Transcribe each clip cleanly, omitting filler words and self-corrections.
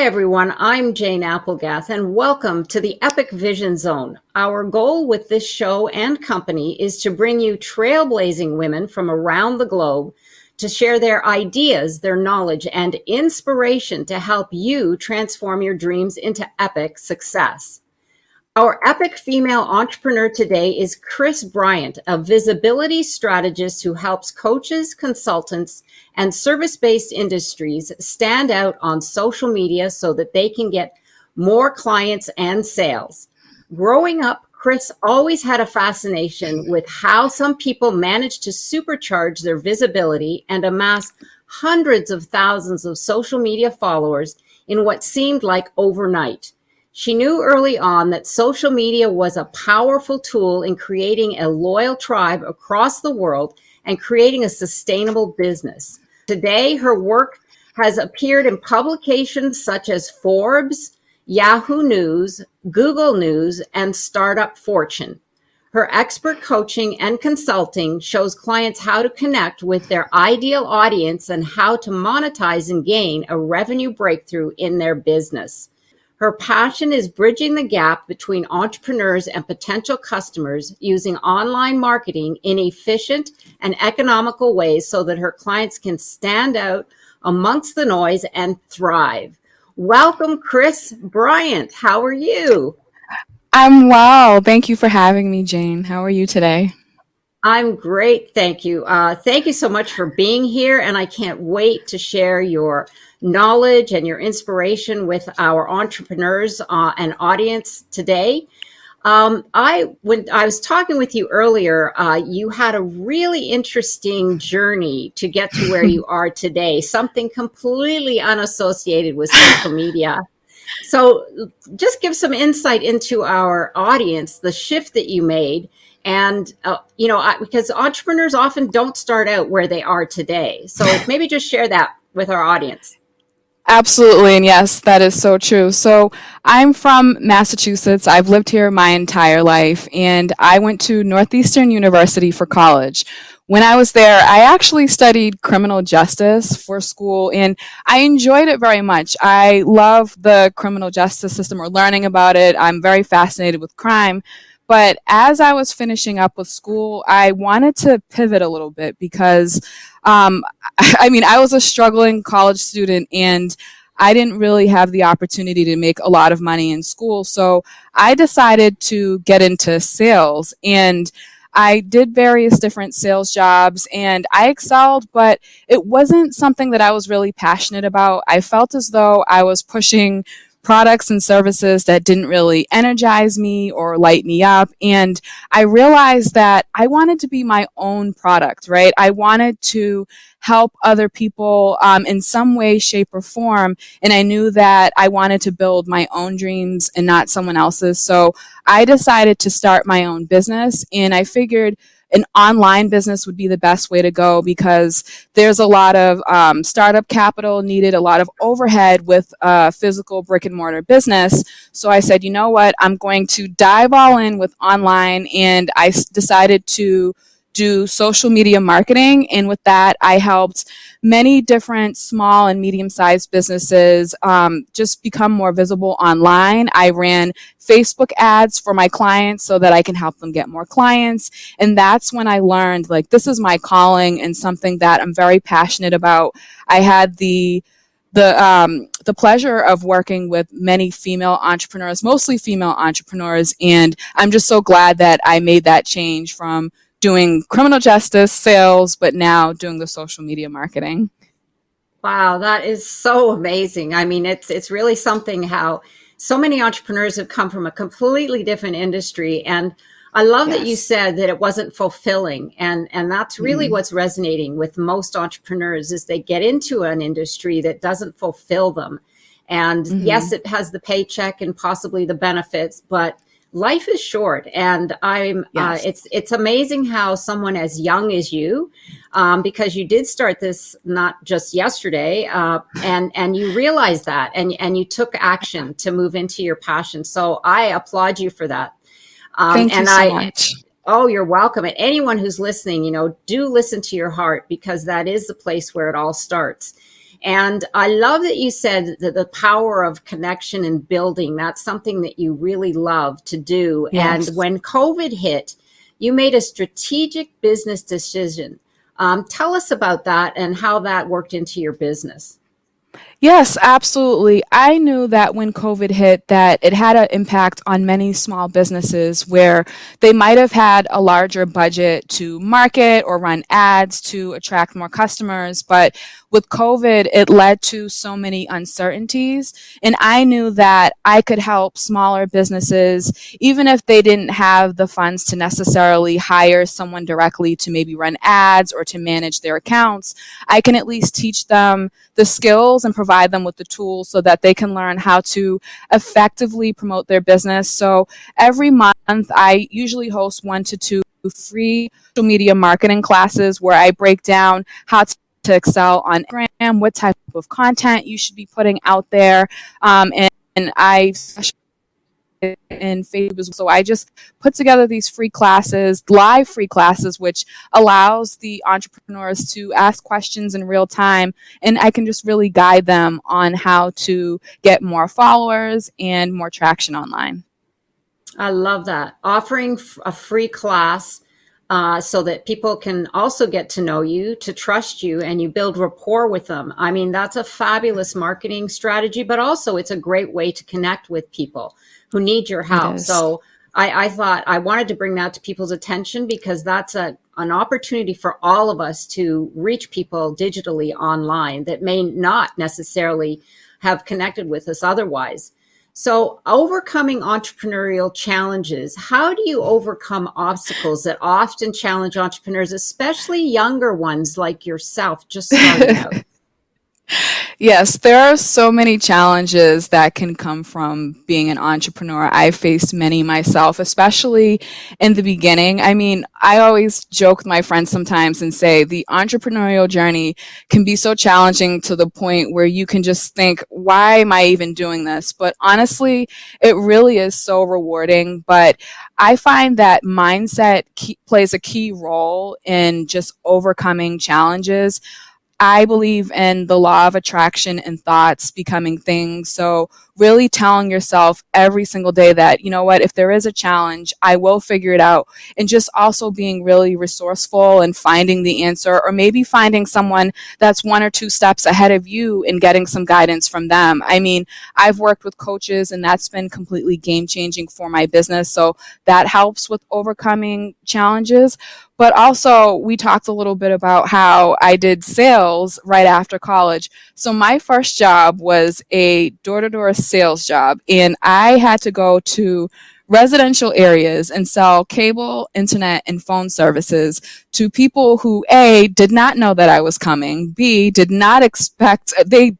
Hi, everyone. I'm Jane Applegath, and welcome to the Epic Vision Zone. Our goal with this show and company is to bring you trailblazing women from around the globe to share their ideas, their knowledge, and inspiration to help you transform your dreams into epic success. Our epic female entrepreneur today is Kris Bryant, a visibility strategist who helps coaches, consultants, and service-based industries stand out on social media so that they can get more clients and sales. Growing up, Kris always had a fascination with how some people manage to supercharge their visibility and amass hundreds of thousands of social media followers in what seemed like overnight. She knew early on that social media was a powerful tool in creating a loyal tribe across the world and creating a sustainable business. Today, her work has appeared in publications such as Forbes, Yahoo News, Google News, and Startup Fortune. Her expert coaching and consulting shows clients how to connect with their ideal audience and how to monetize and gain a revenue breakthrough in their business. Her passion is bridging the gap between entrepreneurs and potential customers using online marketing in efficient and economical ways so that her clients can stand out amongst the noise and thrive. Welcome, Kris Bryant. How are you? I'm well. Thank you for having me, Jane. How are you today? I'm great. Thank you. Thank you so much for being here. And I can't wait to share your knowledge and your inspiration with our entrepreneurs and audience today. When I was talking with you earlier, you had a really interesting journey to get to where you are today, something completely unassociated with social media. So just give some insight into our audience, the shift that you made. And, because entrepreneurs often don't start out where they are today. So maybe just share that with our audience. Absolutely. And yes, that is so true. So I'm from Massachusetts. I've lived here my entire life, and I went to Northeastern University for college. When I was there, I actually studied criminal justice for school, and I enjoyed it very much. I love the criminal justice system or learning about it. I'm very fascinated with crime. But as I was finishing up with school, I wanted to pivot a little bit because, I was a struggling college student and I didn't really have the opportunity to make a lot of money in school. So I decided to get into sales, and I did various different sales jobs and I excelled, but it wasn't something that I was really passionate about. I felt as though I was pushing products and services that didn't really energize me or light me up. And I realized that I wanted to be my own product, right? I wanted to help other people in some way, shape, or form. And I knew that I wanted to build my own dreams and not someone else's. So I decided to start my own business, and I figured an online business would be the best way to go because there's a lot of startup capital needed, a lot of overhead with physical brick and mortar business. So I said, you know what, I'm going to dive all in with online, and I decided to do social media marketing. And with that, I helped many different small and medium-sized businesses just become more visible online. I ran Facebook ads for my clients so that I can help them get more clients. And that's when I learned, like, this is my calling and something that I'm very passionate about. I had the pleasure of working with many female entrepreneurs, mostly female entrepreneurs. And I'm just so glad that I made that change from doing criminal justice sales, but now doing the social media marketing. Wow, that is so amazing. I mean, it's really something how so many entrepreneurs have come from a completely different industry. And I love that you Yes. said that it wasn't fulfilling. And that's really Mhm. what's resonating with most entrepreneurs is they get into an industry that doesn't fulfill them. And yes, Mhm. it has the paycheck and possibly the benefits, but life is short. And Yes. it's amazing how someone as young as you, because you did start this not just yesterday, and you realized that, and you took action to move into your passion. So I applaud you for that. Thank you And so I, much. oh, you're welcome. And anyone who's listening, do listen to your heart because that is the place where it all starts. And I love that you said that the power of connection and building, that's something that you really love to do. And Yes. when COVID hit, you made a strategic business decision. Tell us about that and how that worked into your business. Yes, absolutely. I knew that when COVID hit that it had an impact on many small businesses where they might have had a larger budget to market or run ads to attract more customers, but with COVID it led to so many uncertainties, and I knew that I could help smaller businesses even if they didn't have the funds to necessarily hire someone directly to maybe run ads or to manage their accounts. I can at least teach them the skills and provide them with the tools so that they can learn how to effectively promote their business. So every month, I usually host 1 to 2 free social media marketing classes where I break down how to excel on Instagram, what type of content you should be putting out there, and I in Facebook. So I just put together these free classes, live free classes, which allows the entrepreneurs to ask questions in real time. And I can just really guide them on how to get more followers and more traction online. I love that. Offering a free class so that people can also get to know you, to trust you, and you build rapport with them. I mean, that's a fabulous marketing strategy, but also it's a great way to connect with people who need your It help. is. So I thought I wanted to bring that to people's attention because that's an opportunity for all of us to reach people digitally online that may not necessarily have connected with us otherwise. So, overcoming entrepreneurial challenges, how do you overcome obstacles that often challenge entrepreneurs, especially younger ones like yourself, just starting out? Yes, there are so many challenges that can come from being an entrepreneur. I've faced many myself, especially in the beginning. I mean, I always joke with my friends sometimes and say the entrepreneurial journey can be so challenging to the point where you can just think, why am I even doing this? But honestly, it really is so rewarding. But I find that mindset plays a key role in just overcoming challenges. I believe in the law of attraction and thoughts becoming things. So really telling yourself every single day that, you know what, if there is a challenge, I will figure it out. And just also being really resourceful and finding the answer, or maybe finding someone that's 1 or 2 steps ahead of you and getting some guidance from them. I mean, I've worked with coaches and that's been completely game changing for my business. So that helps with overcoming challenges. But also, we talked a little bit about how I did sales right after college. So my first job was a door-to-door sales job, and I had to go to residential areas and sell cable, internet, and phone services to people who A, did not know that I was coming, B, did not expect, they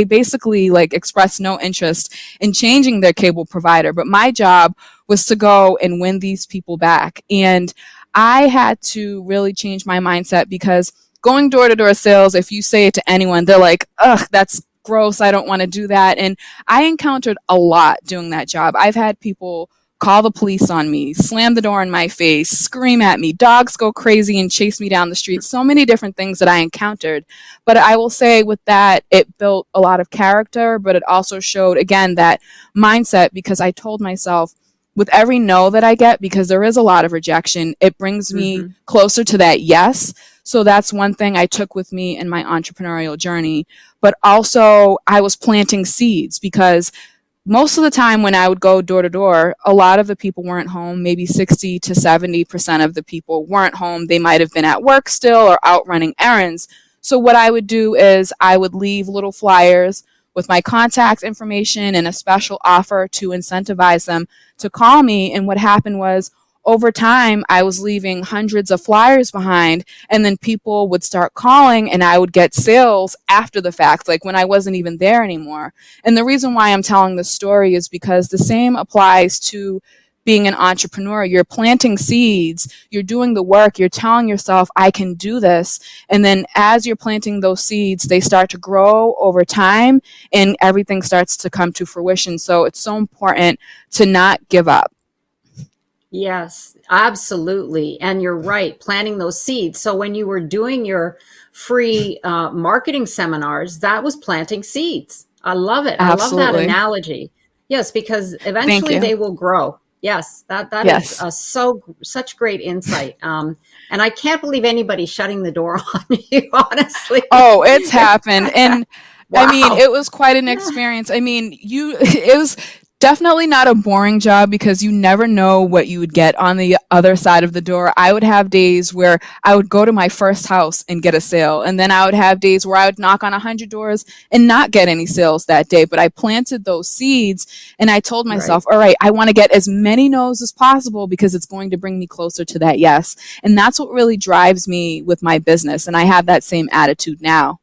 basically like expressed no interest in changing their cable provider. But my job was to go and win these people back. And I had to really change my mindset because going door to door sales, if you say it to anyone, they're like, ugh, that's gross. I don't want to do that. And I encountered a lot doing that job. I've had people call the police on me, slam the door in my face, scream at me, dogs go crazy and chase me down the street. So many different things that I encountered. But I will say with that, it built a lot of character, but it also showed, again, that mindset because I told myself, with every no that I get, because there is a lot of rejection, it brings me Mm-hmm. closer to that yes. So that's one thing I took with me in my entrepreneurial journey. But also, I was planting seeds because most of the time when I would go door to door, a lot of the people weren't home. Maybe 60 to 70% of the people weren't home. They might have been at work still or out running errands. So what I would do is I would leave little flyers with my contact information and a special offer to incentivize them to call me. And what happened was, over time, I was leaving hundreds of flyers behind, and then people would start calling, and I would get sales after the fact, like when I wasn't even there anymore. And the reason why I'm telling this story is because the same applies to being an entrepreneur. You're planting seeds, you're doing the work, you're telling yourself, I can do this. And then as you're planting those seeds, they start to grow over time and everything starts to come to fruition. So it's so important to not give up. Yes, absolutely. And you're right, planting those seeds. So when you were doing your free marketing seminars, that was planting seeds. I love it. I love that Absolutely. analogy. Yes, because Thank eventually you. they will grow. Yes, that is Yes. such great insight. And I can't believe anybody's shutting the door on you, honestly. Oh, it's happened. And I mean, Wow. it was quite an experience. I mean, it was definitely not a boring job because you never know what you would get on the other side of the door. I would have days where I would go to my first house and get a sale. And then I would have days where I would knock on 100 doors and not get any sales that day. But I planted those seeds and I told Right. myself, all right, I want to get as many no's as possible because it's going to bring me closer to that yes. And that's what really drives me with my business. And I have that same attitude now.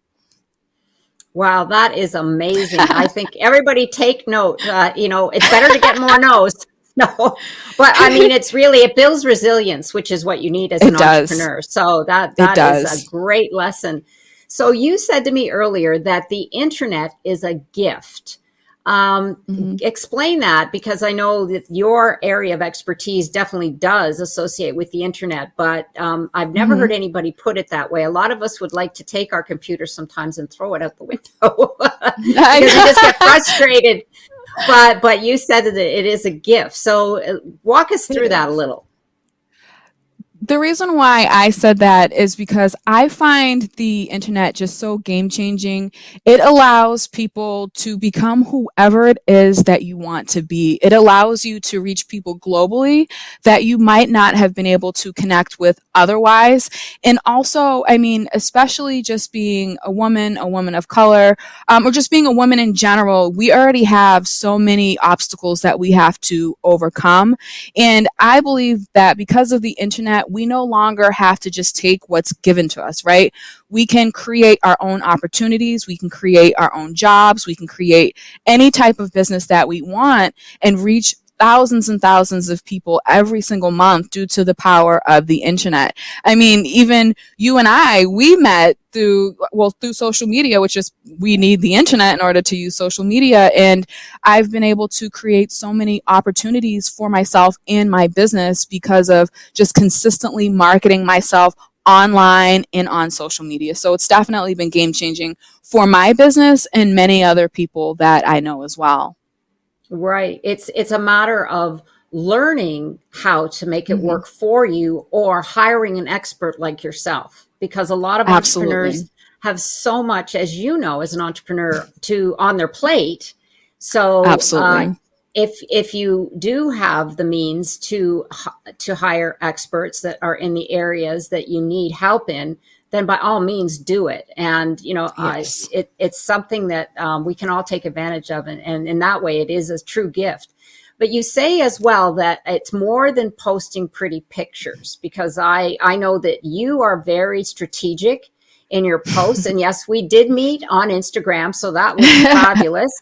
Wow, that is amazing. I think everybody take note. It's better to get more no's. No, but I mean, it builds resilience, which is what you need as an It does. entrepreneur. So that It that is a does. great lesson. So you said to me earlier that the internet is a gift. Um, Hmm. Explain that, because I know that your area of expertise definitely does associate with the internet, but I've never Hmm. heard anybody put it that way. A lot of us would like to take our computer sometimes and throw it out the window because we just get frustrated. But you said that it is a gift. So walk us It through that a is. little. The reason why I said that is because I find the internet just so game changing. It allows people to become whoever it is that you want to be. It allows you to reach people globally that you might not have been able to connect with otherwise. And also, I mean, especially just being a woman of color, or just being a woman in general, we already have so many obstacles that we have to overcome. And I believe that because of the internet, we no longer have to just take what's given to us, right? We can create our own opportunities. We can create our own jobs. We can create any type of business that we want and reach thousands and thousands of people every single month due to the power of the internet. I mean, even you and I, we met through social media, which is we need the internet in order to use social media. And I've been able to create so many opportunities for myself and my business because of just consistently marketing myself online and on social media. So it's definitely been game changing for my business and many other people that I know as well. Right. It's a matter of learning how to make it Hmm. work for you, or hiring an expert like yourself, because a lot of Absolutely. entrepreneurs have so much, as you know, as an entrepreneur, to on their plate. So Absolutely. if you do have the means to hire experts that are in the areas that you need help in, then by all means do it. And Yes. it's something that we can all take advantage of, and in that way, it is a true gift. But you say as well that it's more than posting pretty pictures, because I know that you are very strategic in your posts. And yes, we did meet on Instagram, so that was fabulous.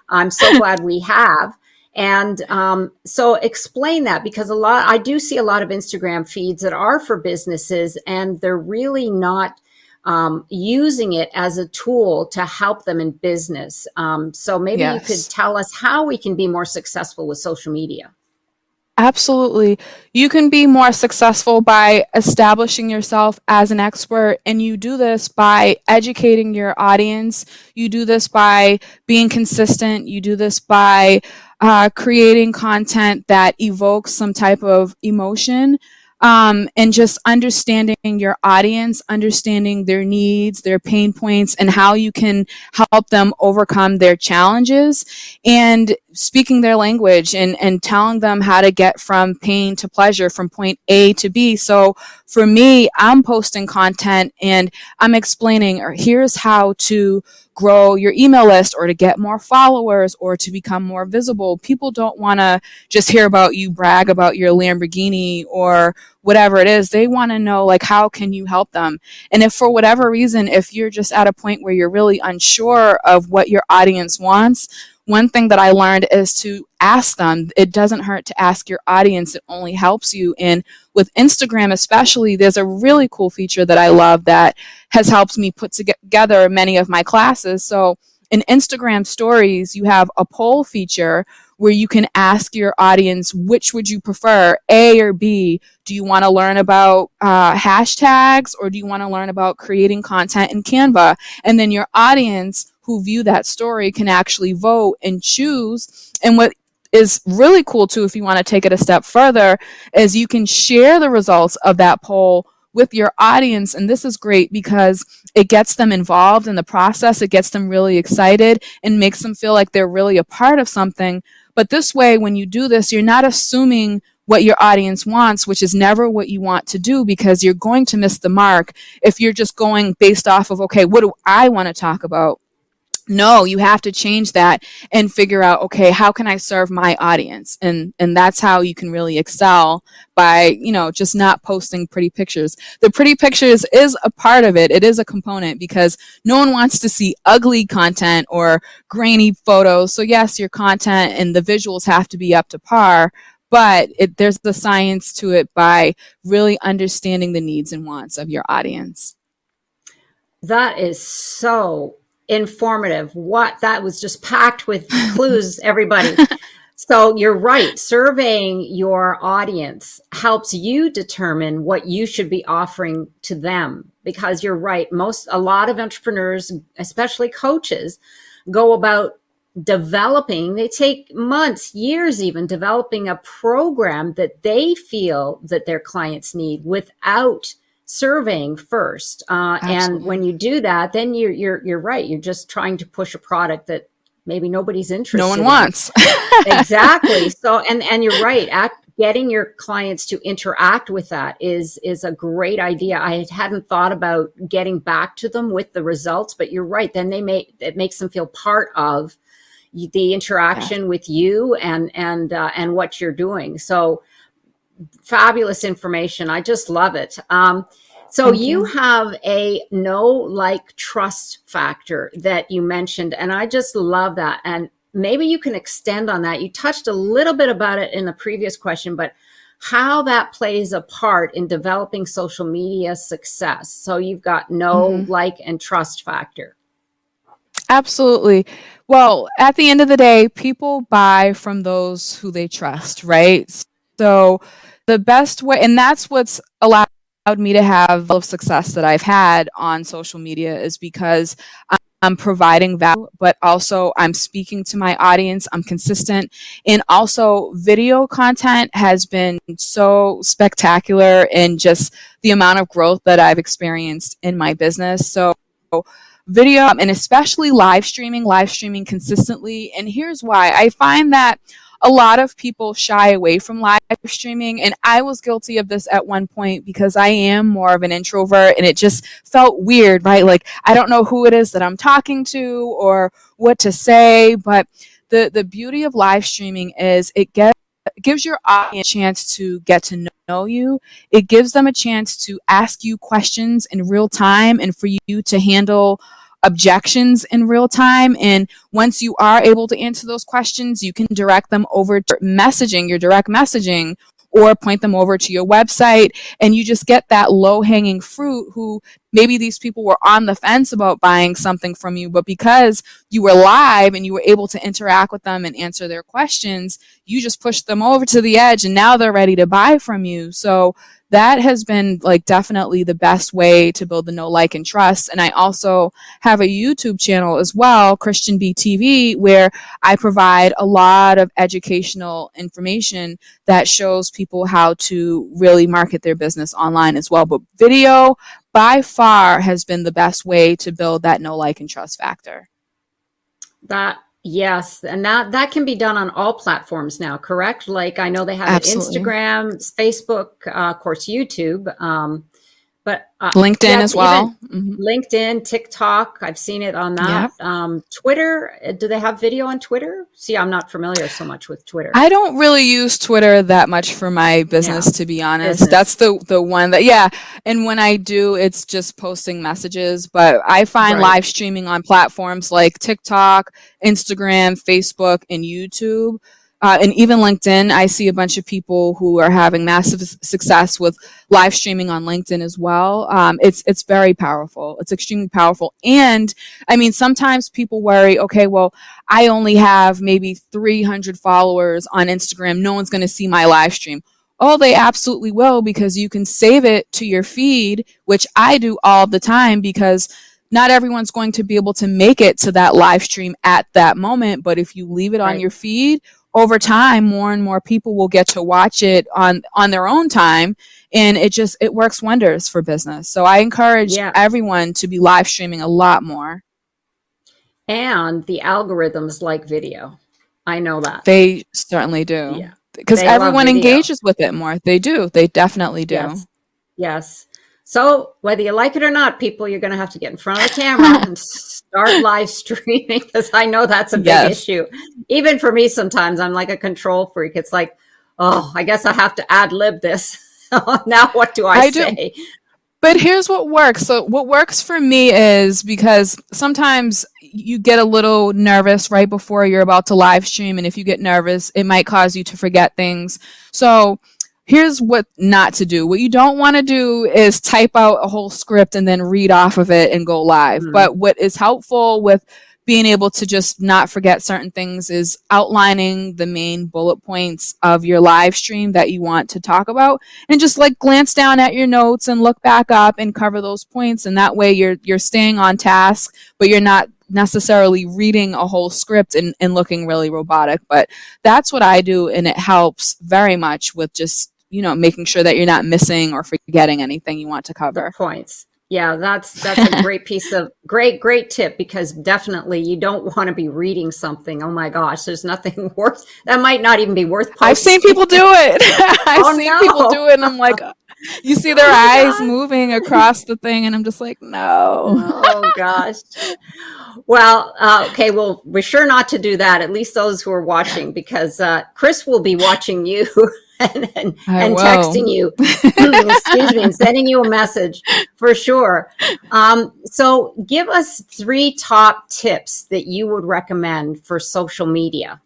I'm so glad we have. And so explain that, because I do see a lot of Instagram feeds that are for businesses, and they're really not using it as a tool to help them in business. So maybe you could Yes. tell us how we can be more successful with social media. Absolutely. You can be more successful by establishing yourself as an expert, and you do this by educating your audience. You do this by being consistent. You do this by creating content that evokes some type of emotion, and just understanding your audience, understanding their needs, their pain points, and how you can help them overcome their challenges, and speaking their language and telling them how to get from pain to pleasure, from point A to B. So for me, I'm posting content and I'm explaining, or here's how to grow your email list or to get more followers or to become more visible. People don't want to just hear about you brag about your Lamborghini or whatever it is. They want to know, like, how can you help them? And if for whatever reason, if you're just at a point where you're really unsure of what your audience wants, one thing that I learned is to ask them. It doesn't hurt to ask your audience. It only helps you. And with Instagram, especially, there's a really cool feature that I love that has helped me put together many of my classes. So in Instagram stories, you have a poll feature where you can ask your audience, which would you prefer, A or B? Do you want to learn about hashtags, or do you want to learn about creating content in Canva? And then your audience who view that story can actually vote and choose. And what is really cool too, if you want to take it a step further, is you can share the results of that poll with your audience. And this is great because it gets them involved in the process. It gets them really excited and makes them feel like they're really a part of something. But this way, when you do this, you're not assuming what your audience wants, which is never what you want to do, because you're going to miss the mark if you're just going based off of, okay, what do I want to talk about? No, you have to change that and figure out, okay, how can I serve my audience? And that's how you can really excel, by, just not posting pretty pictures. The pretty pictures is a part of it. It is a component, because no one wants to see ugly content or grainy photos. So yes, your content and the visuals have to be up to par, but there's the science to it by really understanding the needs and wants of your audience. That is so informative. That was just packed with clues, everybody. So you're right. Surveying your audience helps you determine what you should be offering to them, because you're right. A lot of entrepreneurs, especially coaches, go about they take months, years even, developing a program that they feel that their clients need without surveying first. And when you do that, then you're right. You're just trying to push a product that maybe nobody's interested in. No one wants. Exactly. So, and you're right. Getting your clients to interact with that is a great idea. I hadn't thought about getting back to them with the results, but you're right. Then it makes them feel part of the interaction with you and what you're doing. So fabulous information. I just love it. So you have a trust factor that you mentioned, and I just love that. And maybe you can extend on that. You touched a little bit about it in the previous question, but how that plays a part in developing social media success. So you've got like, and trust factor. Absolutely. Well, at the end of the day, people buy from those who they trust, right? So the best way, and that's what's allowed me to have all of success that I've had on social media, is because I'm providing value, but also I'm speaking to my audience. I'm consistent. And also video content has been so spectacular in just the amount of growth that I've experienced in my business. So video, and especially live streaming consistently. And here's why. I find that a lot of people shy away from live streaming, and I was guilty of this at one point, because I am more of an introvert, and it just felt weird, right? Like, I don't know who it is that I'm talking to or what to say. But the beauty of live streaming is it gives your audience a chance to get to know you. It gives them a chance to ask you questions in real time, and for you to handle objections in real time. And once you are able to answer those questions, you can direct them over to your direct messaging, or point them over to your website. And you just get that low-hanging fruit, who maybe these people were on the fence about buying something from you, but because you were live and you were able to interact with them and answer their questions, you just pushed them over to the edge, and now they're ready to buy from you. So that has been definitely the best way to build the know, like, and trust. And I also have a YouTube channel as well, Christian B TV, where I provide a lot of educational information that shows people how to really market their business online as well. But video by far has been the best way to build that know, like, and trust factor. Yes, and that can be done on all platforms now, correct? Like, I know they have Instagram, Facebook, of course, YouTube, but LinkedIn as well. LinkedIn, TikTok, I've seen it on that. Yep. Twitter, do they have video on Twitter? See, I'm not familiar so much with Twitter. I don't really use Twitter that much for my business, to be honest. That's the one that, and when I do, it's just posting messages. But I find live streaming on platforms like TikTok, Instagram, Facebook, and YouTube And even LinkedIn, I see a bunch of people who are having massive success with live streaming on LinkedIn as well. It's very powerful. It's extremely powerful. And I mean, sometimes people worry, okay, well, I only have maybe 300 followers on Instagram. No one's going to see my live stream. Oh, they absolutely will, because you can save it to your feed, which I do all the time, because not everyone's going to be able to make it to that live stream at that moment. But if you leave it on your feed, over time, more and more people will get to watch it on their own time. And it works wonders for business. So I encourage everyone to be live streaming a lot more. And the algorithms like video. I know that. They certainly do. Yeah. Because everyone engages with it more. They do. They definitely do. Yes. So whether you like it or not, people, you're going to have to get in front of the camera and start live streaming, because I know that's a big issue. Even for me, sometimes I'm like a control freak. It's like, oh, I guess I have to ad lib this. Now what do I say? But here's what works. So what works for me is, because sometimes you get a little nervous right before you're about to live stream. And if you get nervous, it might cause you to forget things. So here's what not to do. What you don't want to do is type out a whole script and then read off of it and go live. But what is helpful with being able to just not forget certain things is outlining the main bullet points of your live stream that you want to talk about, and just like glance down at your notes and look back up and cover those points. And that way you're staying on task, but you're not necessarily reading a whole script and looking really robotic. But that's what I do, and it helps very much with just, making sure that you're not missing or forgetting anything you want to cover. The points. Yeah, that's a great piece of great tip, because definitely you don't want to be reading something. Oh my gosh, there's nothing worse. That might not even be worth posting. I've seen people do it. I've seen people do it, and I'm like, you see their eyes moving across the thing, and I'm just like, no. Oh gosh. Well, okay. Well, we're sure not to do that. At least those who are watching, because Kris will be watching you and texting you, excuse me, and sending you a message for sure. So give us 3 top tips that you would recommend for social media.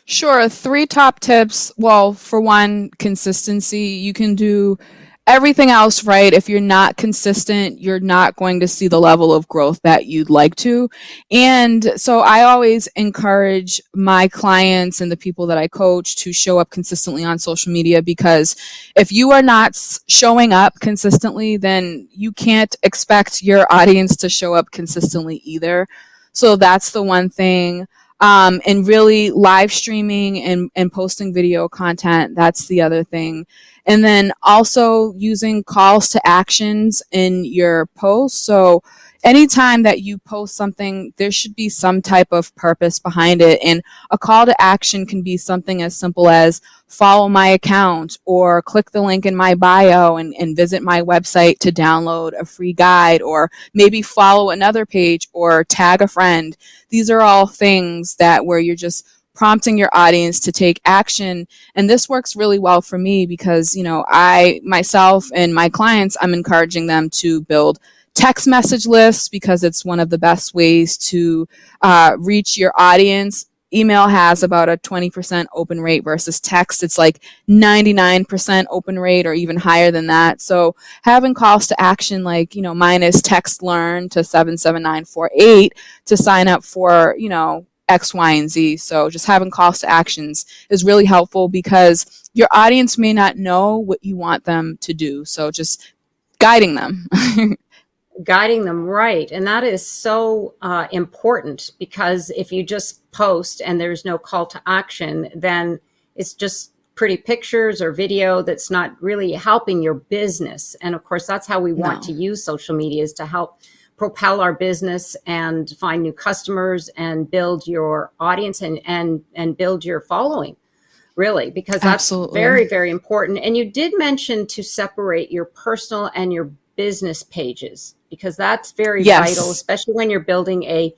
Sure. 3 top tips. Well, for one, consistency. You can do everything else right. If you're not consistent, you're not going to see the level of growth that you'd like to. And so I always encourage my clients and the people that I coach to show up consistently on social media, because if you are not showing up consistently, then you can't expect your audience to show up consistently either. So that's the one thing. And really live streaming and posting video content, that's the other thing. And then also using calls to actions in your posts. So anytime that you post something, there should be some type of purpose behind it. And a call to action can be something as simple as follow my account, or click the link in my bio and visit my website to download a free guide, or maybe follow another page or tag a friend. These are all things where you're just prompting your audience to take action. And this works really well for me because, I myself and my clients, I'm encouraging them to build text message lists, because it's one of the best ways to reach your audience. Email has about a 20% open rate versus text. It's like 99% open rate or even higher than that. So having calls to action, like, mine is text learn to 77948 to sign up for, X, Y, and Z. So just having calls to actions is really helpful, because your audience may not know what you want them to do. So just guiding them. Guiding them, right. And that is so important, because if you just post and there's no call to action, then it's just pretty pictures or video that's not really helping your business. And of course, that's how we want to use social media, is to help propel our business and find new customers and build your audience and build your following, really, because that's very, very important. And you did mention to separate your personal and your business pages, because that's very vital, especially when you're building a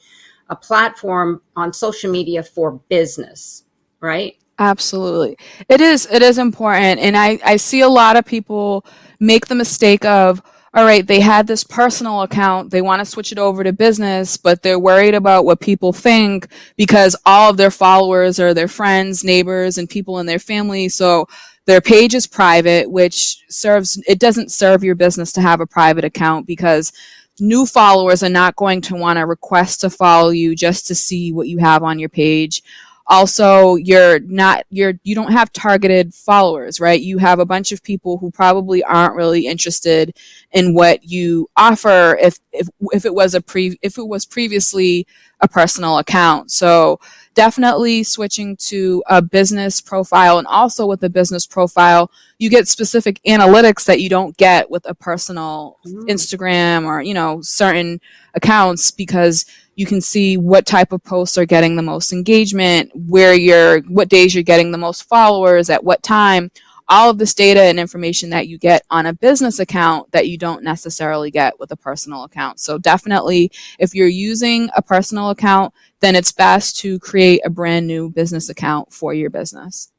platform on social media for business, right? Absolutely. It is important. And I see a lot of people make the mistake of, all right, they had this personal account, they want to switch it over to business, but they're worried about what people think because all of their followers are their friends, neighbors, and people in their family. So their page is private, which it doesn't serve your business to have a private account because new followers are not going to want to request to follow you just to see what you have on your page. Also, you don't have targeted followers, right? You have a bunch of people who probably aren't really interested in what you offer if it was previously a personal account. So definitely switching to a business profile. And also with a business profile, you get specific analytics that you don't get with a personal Instagram or, certain accounts, because you can see what type of posts are getting the most engagement, what days you're getting the most followers, at what time. All of this data and information that you get on a business account that you don't necessarily get with a personal account. So definitely, if you're using a personal account, then it's best to create a brand new business account for your business.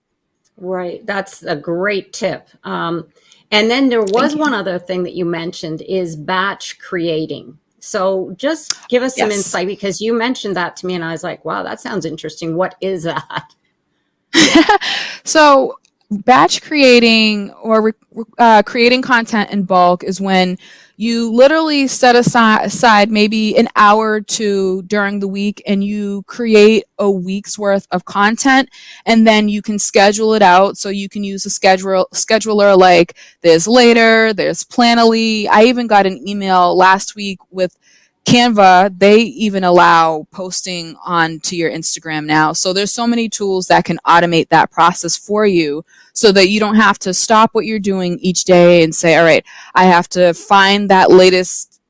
Right. That's a great tip. And then there was one other thing that you mentioned is batch creating. So just give us some insight, because you mentioned that to me and I was like, wow, that sounds interesting. What is that? So batch creating or creating content in bulk is when you literally set aside maybe an hour or two during the week and you create a week's worth of content, and then you can schedule it out. So you can use a scheduler like there's Later, there's Planoly. I even got an email last week with Canva. They even allow posting onto your Instagram now. So there's so many tools that can automate that process for you so that you don't have to stop what you're doing each day and say, all right, I have to find that latest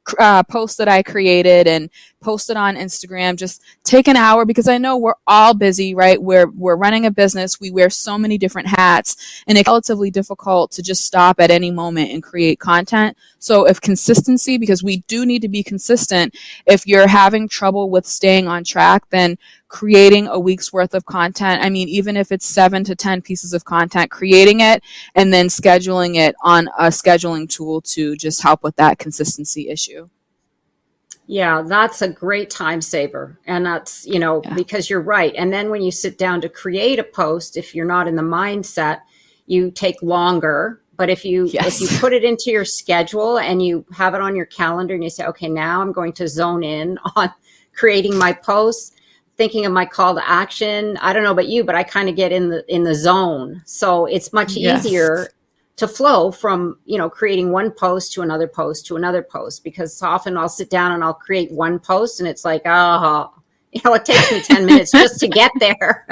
post that I created and post it on Instagram. Just take an hour, because I know we're all busy, right? We're running a business. We wear so many different hats, and it's relatively difficult to just stop at any moment and create content. So if consistency, because we do need to be consistent, if you're having trouble with staying on track, then creating a week's worth of content, I mean, even if it's 7 to 10 pieces of content, creating it and then scheduling it on a scheduling tool to just help with that consistency issue. Yeah, that's a great time saver. And that's, because you're right. And then when you sit down to create a post, if you're not in the mindset, you take longer. But if you put it into your schedule and you have it on your calendar and you say, okay, now I'm going to zone in on creating my posts, thinking of my call to action. I don't know about you, but I kind of get in the zone. So it's much easier to flow from, creating one post to another post to another post, because often I'll sit down and I'll create one post and it's like, it takes me 10 minutes just to get there,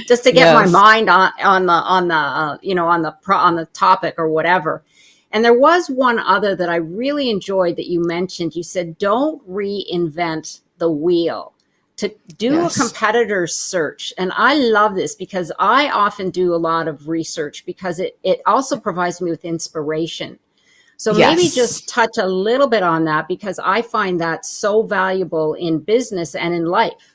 just to get my mind on the topic or whatever. And there was one other that I really enjoyed that you mentioned. You said, don't reinvent the wheel, to do a competitor's search. And I love this because I often do a lot of research, because it also provides me with inspiration. So maybe just touch a little bit on that, because I find that so valuable in business and in life.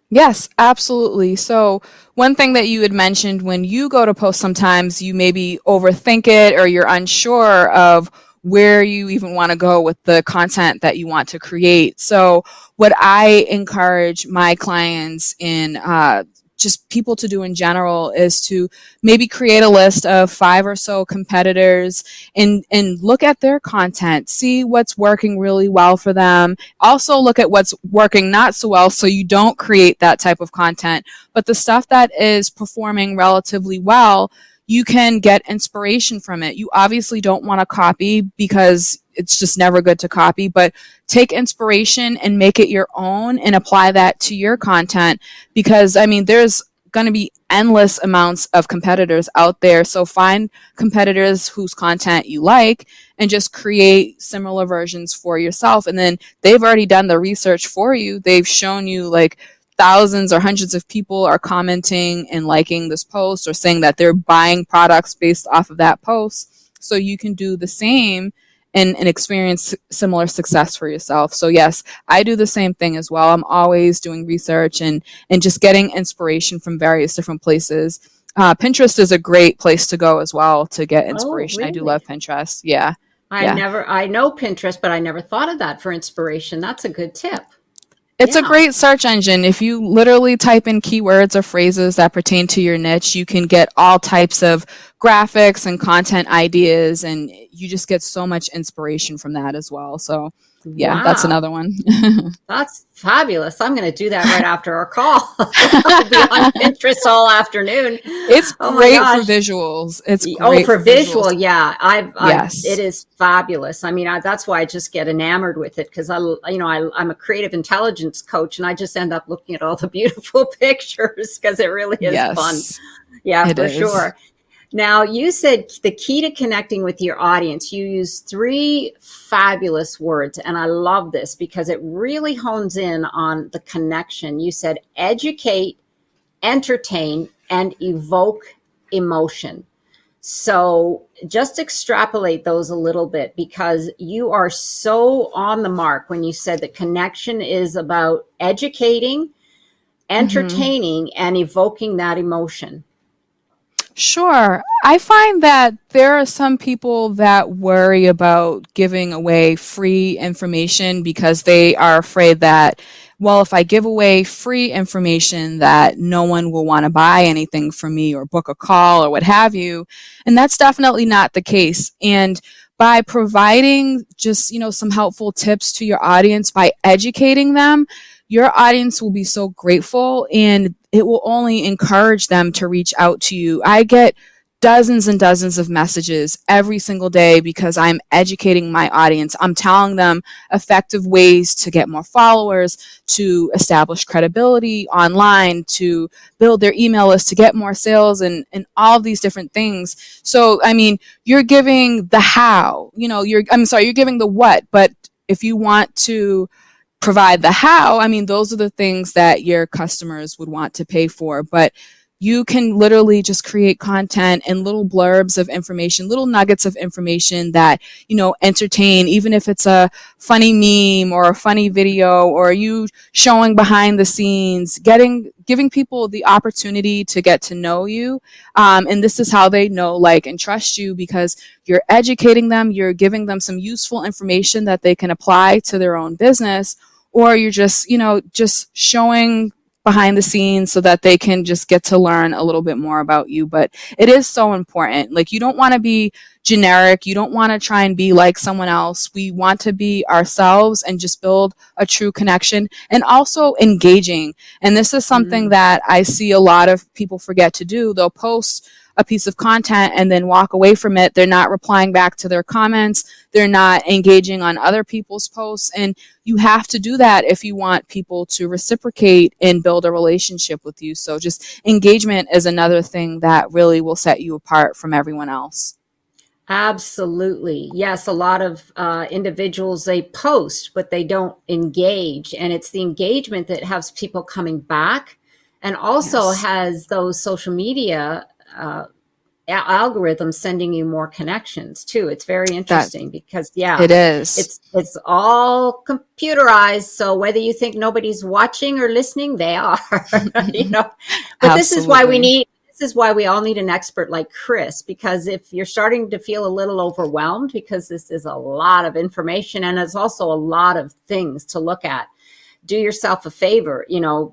Yes, absolutely. So one thing that you had mentioned, when you go to post, sometimes you maybe overthink it or you're unsure of where you even want to go with the content that you want to create. So what I encourage my clients in just people to do in general is to maybe create a list of 5 or so competitors and look at their content, see what's working really well for them. Also look at what's working not so well, so you don't create that type of content. But the stuff that is performing relatively well, you can get inspiration from it. You obviously don't want to copy, because it's just never good to copy, but take inspiration and make it your own and apply that to your content, because there's going to be endless amounts of competitors out there. So find competitors whose content you like and just create similar versions for yourself. And then they've already done the research for you. They've shown you like thousands or hundreds of people are commenting and liking this post or saying that they're buying products based off of that post. So you can do the same and experience similar success for yourself. So yes, I do the same thing as well. I'm always doing research and just getting inspiration from various different places. Pinterest is a great place to go as well to get inspiration. Oh, really? I do love Pinterest. Yeah. Yeah. I know Pinterest, but I never thought of that for inspiration. That's a good tip. It's a Yeah. great search engine. If you literally type in keywords or phrases that pertain to your niche, you can get all types of graphics and content ideas, and you just get so much inspiration from that as well. So, yeah, that's Wow. another one. That's fabulous. I'm going to do that right after our call. I'll be on Pinterest all afternoon. It's Oh my great for gosh. visuals. It's Oh, great for for visuals. visual, yeah. It Yes. is fabulous. I mean, that's why I just get enamored with it because I'm a creative intelligence coach, and I just end up looking at all the beautiful pictures because it really is fun. Yes, Yeah, it for is. sure. Now, you said the key to connecting with your audience, you use three fabulous words. And I love this because it really hones in on the connection. You said educate, entertain, and evoke emotion. So just extrapolate those a little bit because you are so on the mark when you said the connection is about educating, Hmm. entertaining, and evoking that emotion. Sure. I find that there are some people that worry about giving away free information because they are afraid that, well, if I give away free information, that no one will want to buy anything from me or book a call or what have you. And that's definitely not the case. And by providing just, some helpful tips to your audience, by educating them, your audience will be so grateful, and it will only encourage them to reach out to you. I get dozens and dozens of messages every single day because I'm educating my audience. I'm telling them effective ways to get more followers, to establish credibility online, to build their email list, to get more sales, and all of these different things. So, I mean, you're giving the how, you're giving the what, but if you want to provide the how, I mean, those are the things that your customers would want to pay for. But you can literally just create content and little blurbs of information, little nuggets of information that, entertain, even if it's a funny meme or a funny video or you showing behind the scenes, giving people the opportunity to get to know you. And this is how they know, like, and trust you because you're educating them, you're giving them some useful information that they can apply to their own business, or you're just showing behind the scenes so that they can just get to learn a little bit more about you. But it is so important. Like, you don't want to be generic. You don't want to try and be like someone else. We want to be ourselves and just build a true connection, and also engaging. And this is something Mm. that I see a lot of people forget to do. They'll post a piece of content and then walk away from it. They're not replying back to their comments. They're not engaging on other people's posts. And you have to do that if you want people to reciprocate and build a relationship with you. So just engagement is another thing that really will set you apart from everyone else. Absolutely. Yes, a lot of individuals, they post, but they don't engage. And it's the engagement that has people coming back and also Yes. has those social media algorithms sending you more connections too. It's very That interesting because, yeah, it is. it's all computerized. So whether you think nobody's watching or listening, they are, you know. But Absolutely. this is why we all need an expert like Kris, because if you're starting to feel a little overwhelmed, because this is a lot of information and it's also a lot of things to look at, do yourself a favor.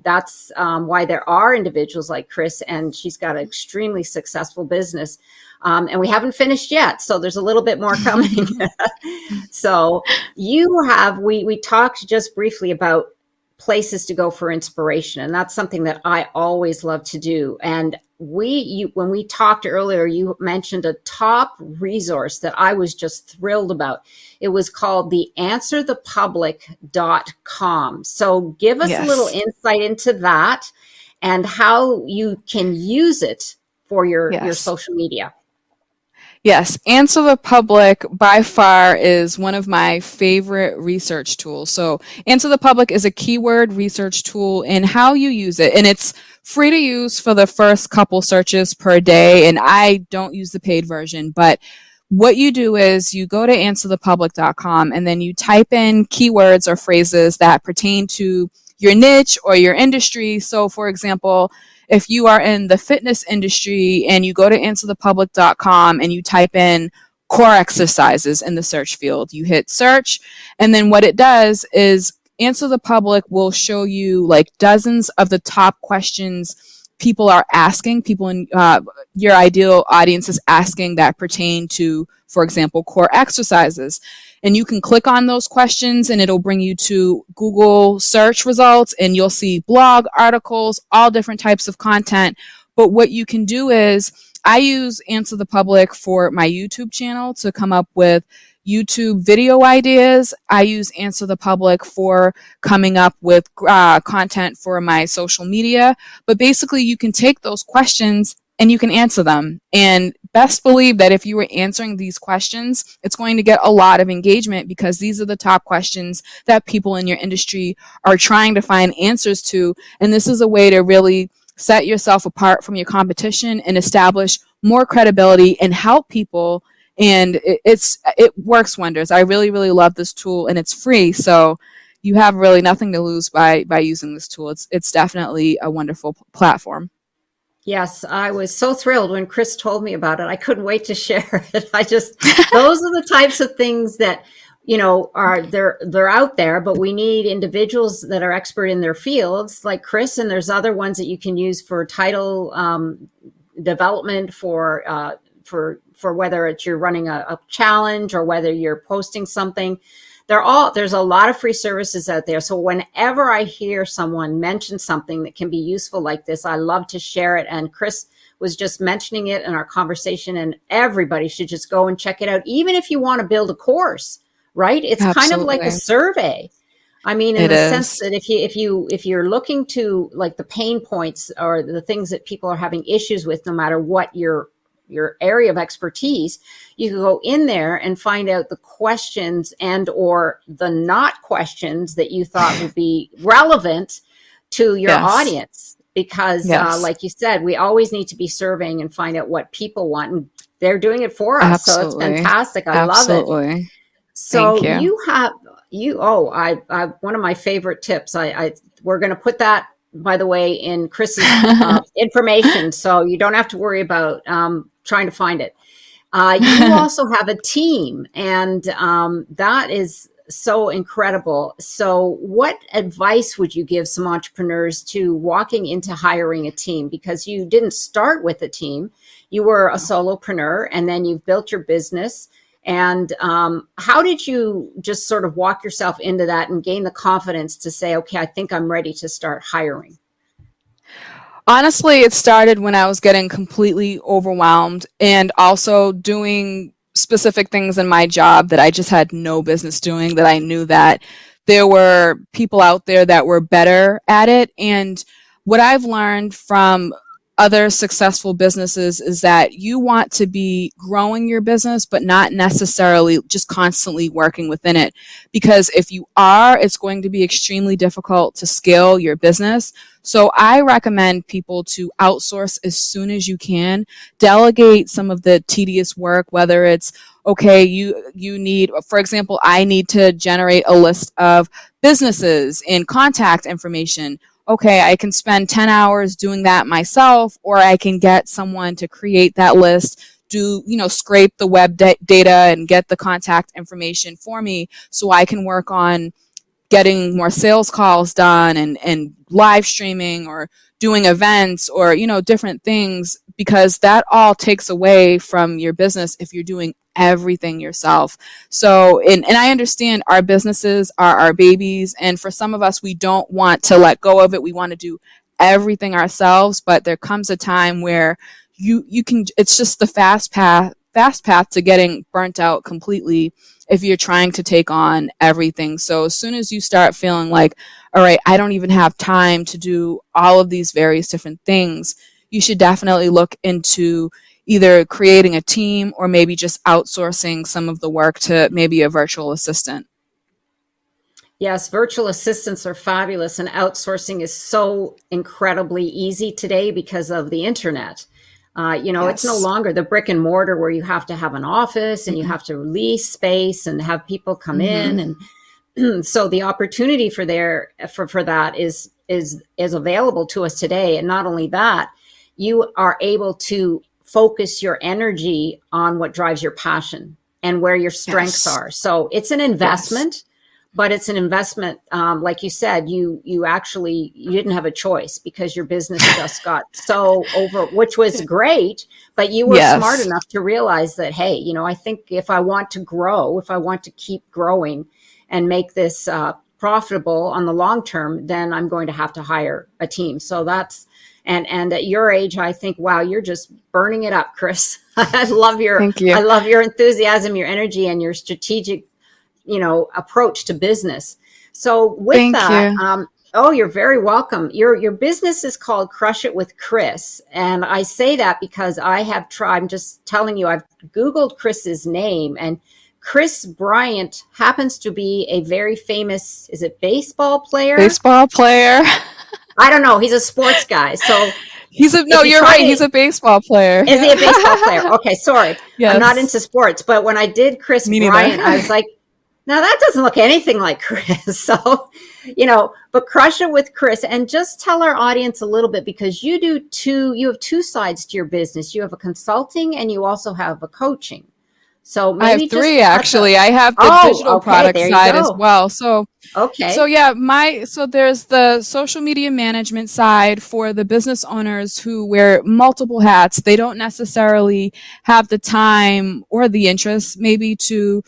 That's why there are individuals like Kris, and she's got an extremely successful business. And we haven't finished yet, so there's a little bit more coming. So we talked just briefly about places to go for inspiration, and that's something that I always love to do. And when we talked earlier, you mentioned a top resource that I was just thrilled about. It was called the answerthepublic.com. So give us a little Yes. insight into that and how you can use it for your Yes. social media. Yes, Answer the Public by far is one of my favorite research tools. So, Answer the Public is a keyword research tool, and how you use it, and it's free to use for the first couple searches per day. And I don't use the paid version, but what you do is you go to answerthepublic.com and then you type in keywords or phrases that pertain to your niche or your industry. So, for example, if you are in the fitness industry and you go to answerthepublic.com and you type in core exercises in the search field. You hit search, and then what it does is Answer the Public will show you like dozens of the top questions people are asking, people in your ideal audience is asking that pertain to, for example, core exercises. And you can click on those questions and it'll bring you to Google search results, and you'll see blog articles, all different types of content. But what you can do is, I use Answer the Public for my YouTube channel to come up with YouTube video ideas. I use Answer the Public for coming up with content for my social media. But basically, you can take those questions and you can answer them. And best believe that if you were answering these questions, it's going to get a lot of engagement, because these are the top questions that people in your industry are trying to find answers to. And this is a way to really set yourself apart from your competition and establish more credibility and help people. And it works wonders. I really, really love this tool, and it's free. So you have really nothing to lose by using this tool. It's definitely a wonderful platform. Yes, I was so thrilled when Kris told me about it. I couldn't wait to share it. Those are the types of things that, they're out there, but we need individuals that are expert in their fields like Kris, and there's other ones that you can use for title development for whether it's you're running a challenge or whether you're posting something. There's a lot of free services out there. So whenever I hear someone mention something that can be useful like this, I love to share it. And Kris was just mentioning it in our conversation, and everybody should just go and check it out. Even if you want to build a course, right? It's Absolutely. kind of like a survey. I mean, in the sense that if you're looking to like the pain points or the things that people are having issues with, no matter what your area of expertise, you can go in there and find out the questions and or the not questions that you thought would be relevant to your audience. Because like you said, we always need to be surveying and find out what people want, and they're doing it for us. Absolutely. So it's fantastic. I love it. So one of my favorite tips, we're going to put that, by the way, in Kris's information, so you don't have to worry about trying to find it. You also have a team, and that is so incredible. So what advice would you give some entrepreneurs to walking into hiring a team? Because you didn't start with a team. You were a solopreneur, and then you've built your business. And how did you just sort of walk yourself into that and gain the confidence to say, okay, I think I'm ready to start hiring? Honestly, it started when I was getting completely overwhelmed and also doing specific things in my job that I just had no business doing, that I knew that there were people out there that were better at it. And what I've learned from other successful businesses is that you want to be growing your business, but not necessarily just constantly working within it. Because if you are, it's going to be extremely difficult to scale your business. So I recommend people to outsource as soon as you can, delegate some of the tedious work, whether it's, okay, you need, for example, I need to generate a list of businesses and contact information. Okay, I can spend 10 hours doing that myself, or I can get someone to create that list, scrape the web data and get the contact information for me, so I can work on getting more sales calls done and live streaming or doing events or, different things, because that all takes away from your business if you're doing everything yourself. So, and I understand our businesses are our babies. And for some of us, we don't want to let go of it. We want to do everything ourselves, but there comes a time where you can, it's just the fast path to getting burnt out completely if you're trying to take on everything. So as soon as you start feeling like, all right, I don't even have time to do all of these various different things, you should definitely look into either creating a team or maybe just outsourcing some of the work to maybe a virtual assistant. Yes, virtual assistants are fabulous, and outsourcing is so incredibly easy today because of the internet. It's no longer the brick and mortar where you have to have an office and you have to lease space and have people come in. And so the opportunity for that is available to us today. And not only that, you are able to focus your energy on what drives your passion and where your strengths are. So it's an investment, but it's an investment. Like you said, you didn't have a choice because your business just got so over, which was great, but you were smart enough to realize that, hey, I think if I want to grow, if I want to keep growing and make this profitable on the long term, then I'm going to have to hire a team. So that's, and at your age, I think, wow, you're just burning it up, Kris. I love your enthusiasm, your energy, and your strategic, approach to business. So with you're very welcome. Your business is called Crush It with Kris. And I say that because I'm just telling you, I've Googled Kris's name, and Kris Bryant happens to be a very famous, is it baseball player? Baseball player. I don't know. He's a sports guy. So you're right. He's a baseball player. Is he a baseball player? Okay, sorry. Yes. I'm not into sports. But when I did Kris Bryant, I was like, now that doesn't look anything like Kris. So, but Crush It with Kris. And just tell our audience a little bit, because you have two sides to your business. You have a consulting and you also have a coaching. So maybe I have three, actually. I have the digital product side as well. So there's the social media management side for the business owners who wear multiple hats. They don't necessarily have the time or the interest maybe to,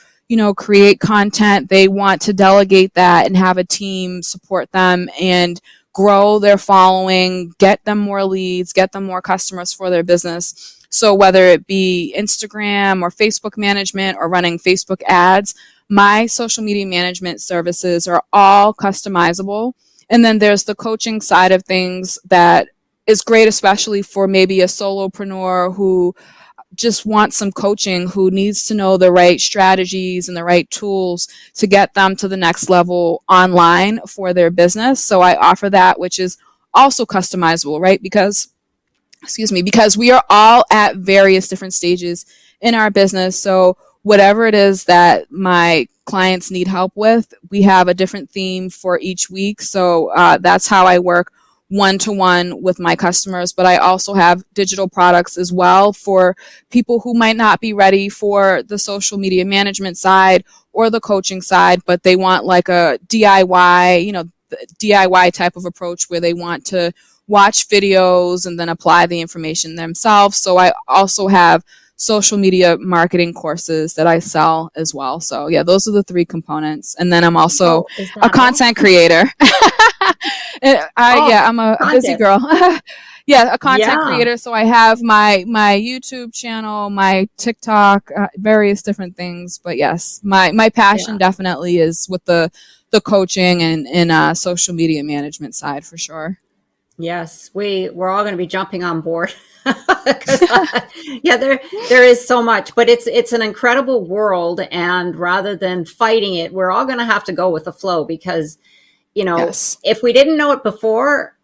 create content. They want to delegate that and have a team support them and grow their following, get them more leads, get them more customers for their business. So whether it be Instagram or Facebook management or running Facebook ads, my social media management services are all customizable. And then there's the coaching side of things that is great, especially for maybe a solopreneur who just wants some coaching, who needs to know the right strategies and the right tools to get them to the next level online for their business. So I offer that, which is also customizable, right? Because we are all at various different stages in our business. So whatever it is that my clients need help with, we have a different theme for each week. So that's how I work one-to-one with my customers. But I also have digital products as well for people who might not be ready for the social media management side or the coaching side, but they want like a DIY type of approach where they want to watch videos and then apply the information themselves. So I also have social media marketing courses that I sell as well. So yeah, those are the three components. And then I'm also a content creator. I'm a busy girl. A content creator. So I have my YouTube channel, my TikTok, various different things. But yes, my passion definitely is with the coaching and social media management side for sure. Yes, we're all going to be jumping on board. There is so much, but it's an incredible world. And rather than fighting it, we're all going to have to go with the flow because, if we didn't know it before,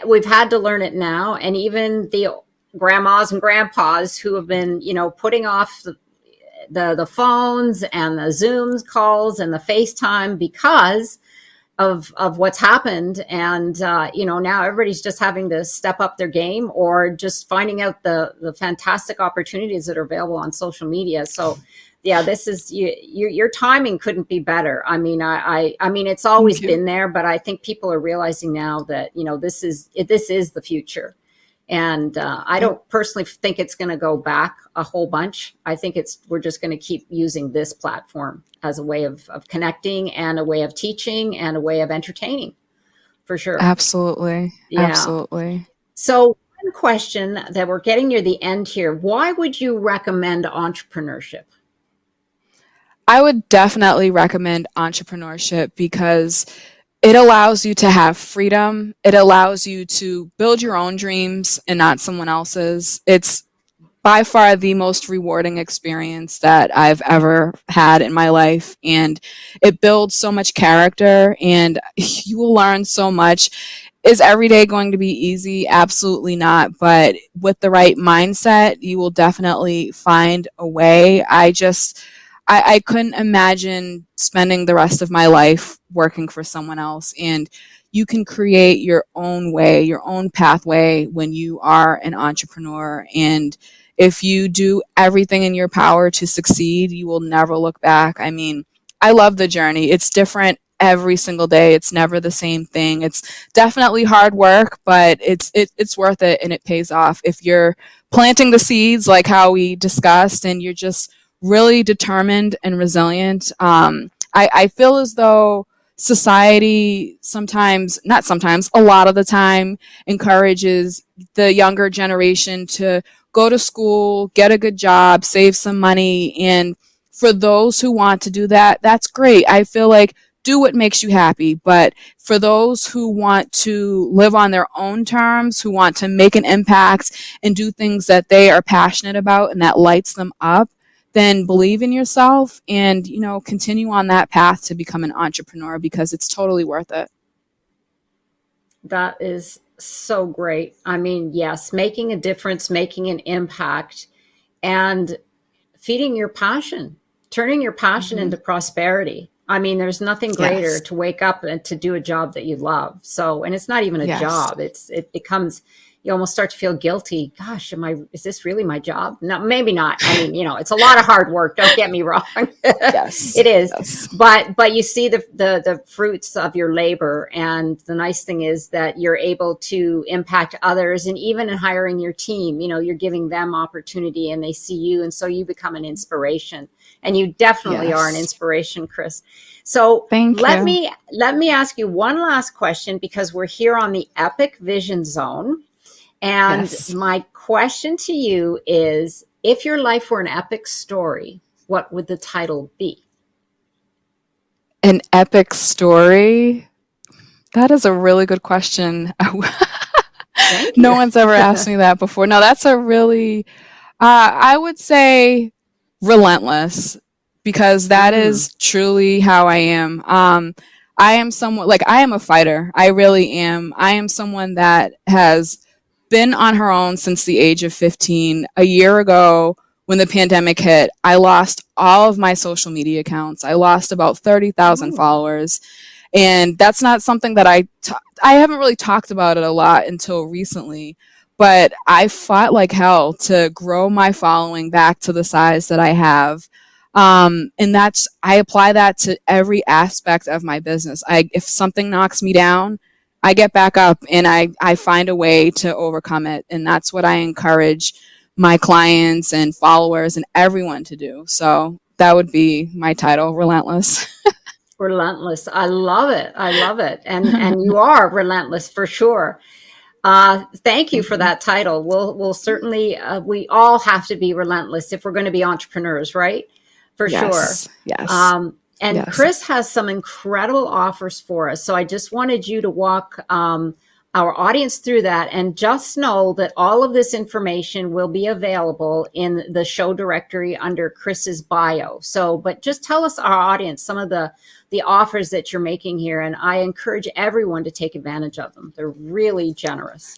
we've had to learn it now. And even the grandmas and grandpas who have been, putting off the phones and the Zooms calls and the FaceTime because of what's happened. And, now everybody's just having to step up their game or just finding out the fantastic opportunities that are available on social media. So this is your timing couldn't be better. I mean, it's always been there, but I think people are realizing now that, this is the future. And I don't personally think it's going to go back a whole bunch. I think we're just going to keep using this platform as a way of connecting and a way of teaching and a way of entertaining, for sure. Absolutely. Yeah. Absolutely. So one question that we're getting near the end here, why would you recommend entrepreneurship? I would definitely recommend entrepreneurship because it allows you to have freedom. It allows you to build your own dreams and not someone else's. It's by far the most rewarding experience that I've ever had in my life. And it builds so much character and you will learn so much. Is every day going to be easy? Absolutely not. But with the right mindset, you will definitely find a way. I couldn't imagine spending the rest of my life working for someone else. And you can create your own way, your own pathway when you are an entrepreneur. And if you do everything in your power to succeed, you will never look back. I mean, I love the journey. It's different every single day. It's never the same thing. It's definitely hard work, but it's worth it, and it pays off if you're planting the seeds like how we discussed, and you're just really determined and resilient. I feel as though society sometimes, not sometimes, a lot of the time encourages the younger generation to go to school, get a good job, save some money. And for those who want to do that, that's great. I feel like do what makes you happy. But for those who want to live on their own terms, who want to make an impact and do things that they are passionate about and that lights them up, then believe in yourself and, continue on that path to become an entrepreneur, because it's totally worth it. That is so great. I mean, yes, making a difference, making an impact, and feeding your passion, turning your passion into prosperity. I mean, there's nothing greater Yes. to wake up and to do a job that you love. So, and it's not even a Yes. job. It becomes, you almost start to feel guilty. Gosh, is this really my job? No, maybe not. I mean, it's a lot of hard work. Don't get me wrong. Yes. It is. Yes. But you see the fruits of your labor. And the nice thing is that you're able to impact others. And even in hiring your team, you're giving them opportunity and they see you. And so you become an inspiration. And you definitely are an Yes. inspiration, Kris. So Thank let you. me ask you one last question, because we're here on the Epic Vision Zone. And Yes. my question to you is, if your life were an epic story, what would the title be? An epic story? That is a really good question. Thank No you. one's ever asked me that before. No, that's a really, I would say relentless, because that Mm. is truly how I am. I am someone, like, I am a fighter. I really am. I am someone that has been on her own since the age of 15. A year ago, when the pandemic hit, I lost all of my social media accounts. I lost about 30,000 Oh. followers. And that's not something that I haven't really talked about it a lot until recently, but I fought like hell to grow my following back to the size that I have. And I apply that to every aspect of my business. If something knocks me down, I get back up and I find a way to overcome it. And that's what I encourage my clients and followers and everyone to do. So that would be my title, Relentless. Relentless. I love it. I love it. And you are relentless for sure. Thank you Thank for you. that title. We'll certainly, we all have to be relentless if we're going to be entrepreneurs, right? For sure. Yes. Yes. And Yes. Kris has some incredible offers for us. So I just wanted you to walk our audience through that, and just know that all of this information will be available in the show directory under Kris's bio. So, but just tell us, our audience, some of the offers that you're making here, and I encourage everyone to take advantage of them. They're really generous.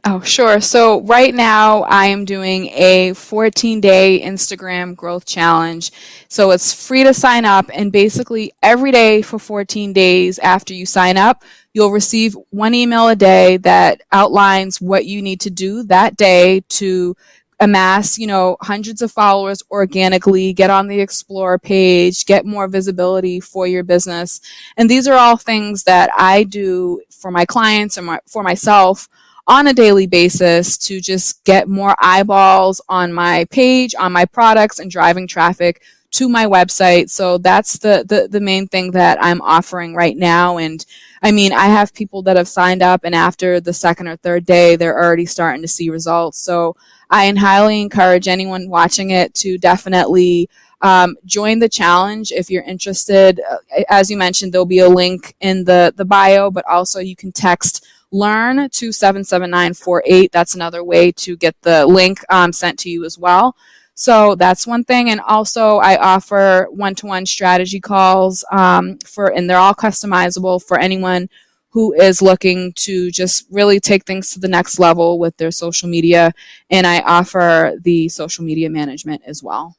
Oh, sure. So right now I am doing a 14-day Instagram growth challenge. So it's free to sign up, and basically every day for 14 days after you sign up, you'll receive one email a day that outlines what you need to do that day to amass, hundreds of followers organically, get on the Explore page, get more visibility for your business. And these are all things that I do for my clients and for myself on a daily basis to just get more eyeballs on my page, on my products, and driving traffic to my website. So that's the main thing that I'm offering right now. And I mean, I have people that have signed up, and after the second or third day, they're already starting to see results. So I highly encourage anyone watching it to definitely join the challenge if you're interested. As you mentioned, there'll be a link in the bio, but also you can text learn to 77948. That's another way to get the link sent to you as well. So that's one thing. And also I offer one-to-one strategy calls and they're all customizable for anyone who is looking to just really take things to the next level with their social media. And I offer the social media management as well.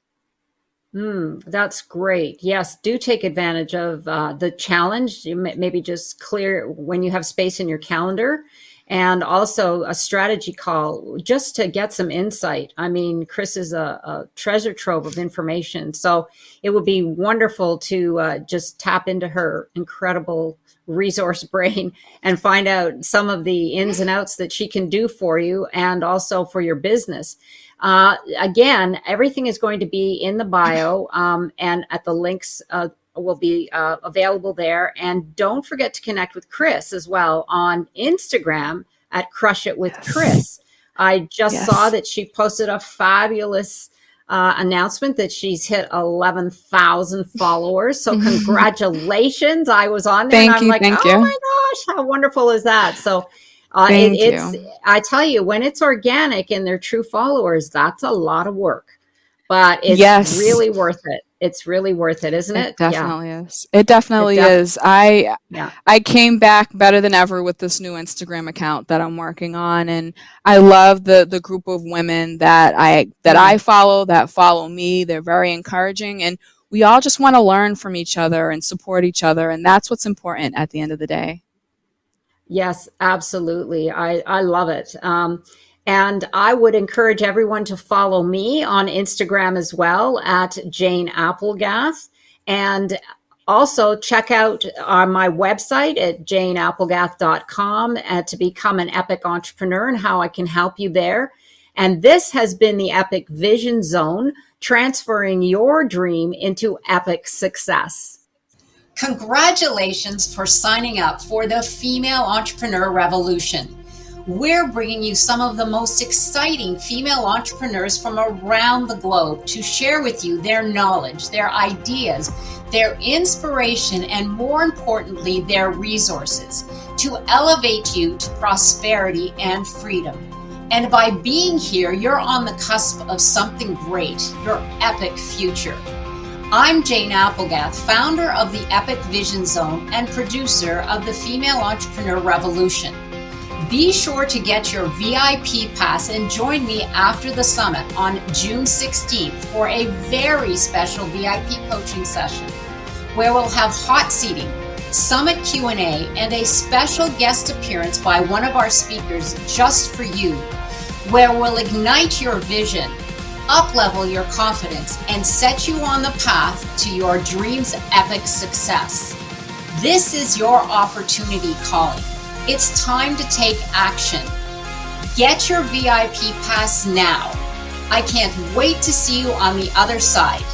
That's great. Yes, do take advantage of the challenge. Maybe just clear when you have space in your calendar and also a strategy call just to get some insight. I mean, Kris is a treasure trove of information. So it would be wonderful to just tap into her incredible resource brain and find out some of the ins and outs that she can do for you and also for your business. Again, everything is going to be in the bio, and at the links will be available there. And don't forget to connect with Kris as well on Instagram at Crush It with Kris. I just saw that she posted a fabulous announcement that she's hit 11,000 followers. So congratulations. I was on there and I'm like, oh my gosh, how wonderful is that? So I tell you, when it's organic and they're true followers, that's a lot of work, but it's really worth it. It's really worth it, isn't it? It definitely is. It definitely is. I came back better than ever with this new Instagram account that I'm working on, and I love the group of women that I follow, that follow me. They're very encouraging, and we all just want to learn from each other and support each other, and that's what's important at the end of the day. Yes, absolutely. I love it. And I would encourage everyone to follow me on Instagram as well at Jane Applegath. And also check out my website at janeapplegath.com to become an epic entrepreneur and how I can help you there. And this has been the Epic Vision Zone, transferring your dream into epic success. Congratulations for signing up for the Female Entrepreneur Revolution. We're bringing you some of the most exciting female entrepreneurs from around the globe to share with you their knowledge, their ideas, their inspiration, and more importantly, their resources to elevate you to prosperity and freedom. And by being here, you're on the cusp of something great, your epic future. I'm Jane Applegath, founder of the Epic Vision Zone and producer of the Female Entrepreneur Revolution. Be sure to get your VIP pass and join me after the summit on June 16th for a very special VIP coaching session where we'll have hot seating, summit Q&A, and a special guest appearance by one of our speakers just for you, where we'll ignite your vision, up-level your confidence, and set you on the path to your dreams' epic success. This is your opportunity calling. It's time to take action. Get your VIP pass now. I can't wait to see you on the other side.